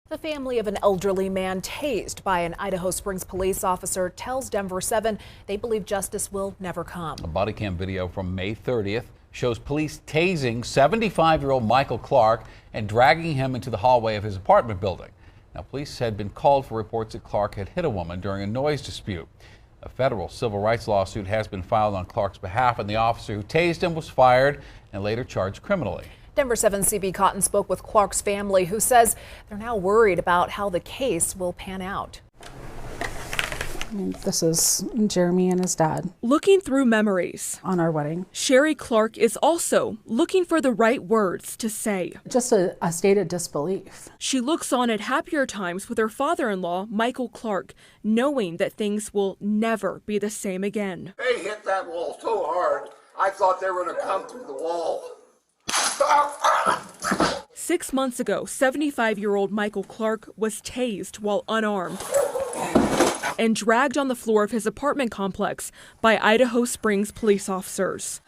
The family of an elderly man tased by an Idaho Springs police officer tells Denver 7 they believe justice will never come. A body cam video from May 30th shows police tasing 75-year-old Michael Clark and dragging him into the hallway of his apartment building. Now, police had been called for reports that Clark had hit a woman during a noise dispute. A federal civil rights lawsuit has been filed on Clark's behalf, and the officer who tased him was fired and later charged criminally. Denver 7's CB Cotton spoke with Clark's family, who says they're now worried about how the case will pan out. This is Jeremy and his dad. Looking through memories On our wedding. Sherry Clark is also looking for the right words to say. Just a state of disbelief. She looks on at happier times with her father-in-law, Michael Clark, knowing that things will never be the same again. They hit that wall so hard, I thought they were going to come through the wall. 6 months ago, 75-year-old Michael Clark was tased while unarmed and dragged on the floor of his apartment complex by Idaho Springs police officers.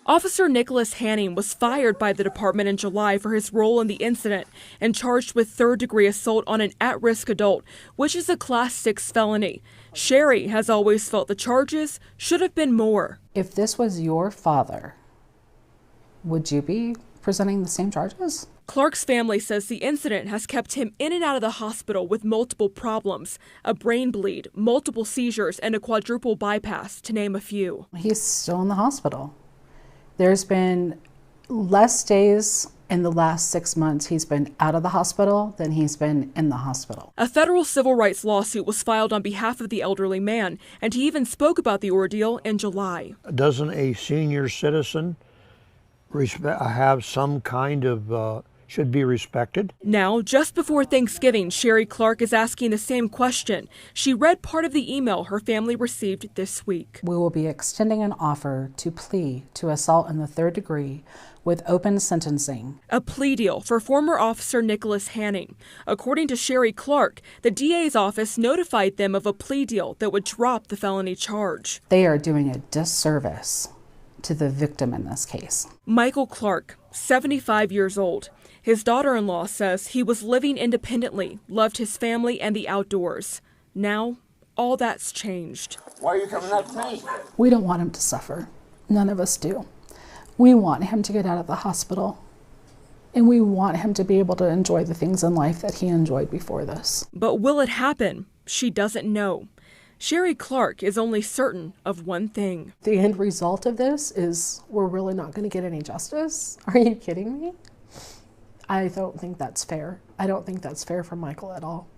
Officer Nicholas Hanning was fired by the department in July for his role in the incident and charged with third-degree assault on an at-risk adult, which is a Class 6 felony. Sherry has always felt the charges should have been more. If this was your father, would you be presenting the same charges? Clark's family says the incident has kept him in and out of the hospital with multiple problems, a brain bleed, multiple seizures, and a quadruple bypass, to name a few. He's still in the hospital. There's been less days in the last 6 months he's been out of the hospital than he's been in the hospital. A federal civil rights lawsuit was filed on behalf of the elderly man, and he even spoke about the ordeal in July. Doesn't a senior citizen have some kind of should be respected? Now, just before Thanksgiving, Sherry Clark is asking the same question. She read part of the email her family received this week. We will be extending an offer to plea to assault in the 3rd degree with open sentencing. A plea deal for former officer Nicholas Hanning. According to Sherry Clark, the DA's office notified them of a plea deal that would drop the felony charge. They are doing a disservice to the victim in this case. Michael Clark, 75 years old. His daughter-in-law says he was living independently, loved his family and the outdoors. Now, all that's changed. Why are you coming up to me? We don't want him to suffer. None of us do. We want him to get out of the hospital, and we want him to be able to enjoy the things in life that he enjoyed before this. But will it happen? She doesn't know. Sherry Clark is only certain of one thing. The end result of this is we're really not going to get any justice? Are you kidding me? I don't think that's fair. I don't think that's fair for Michael at all.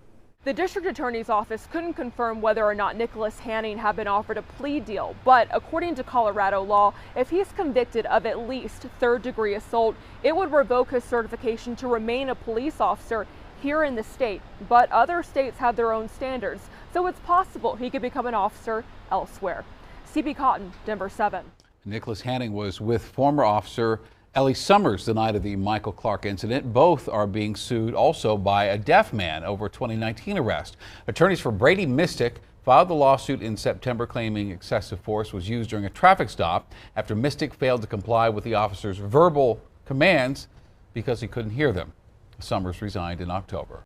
The district attorney's office couldn't confirm whether or not Nicholas Hanning had been offered a plea deal, but according to Colorado law, if he's convicted of at least 3rd-degree assault, it would revoke his certification to remain a police officer here in the state. But other states have their own standards, so it's possible he could become an officer elsewhere. CB Cotton, Denver 7. Nicholas Hanning was with former officer Ellie Summers the night of the Michael Clark incident. Both are being sued also by a deaf man over a 2019 arrest. Attorneys for Brady Mystic filed the lawsuit in September, claiming excessive force was used during a traffic stop after Mystic failed to comply with the officer's verbal commands because he couldn't hear them. Summers resigned in October.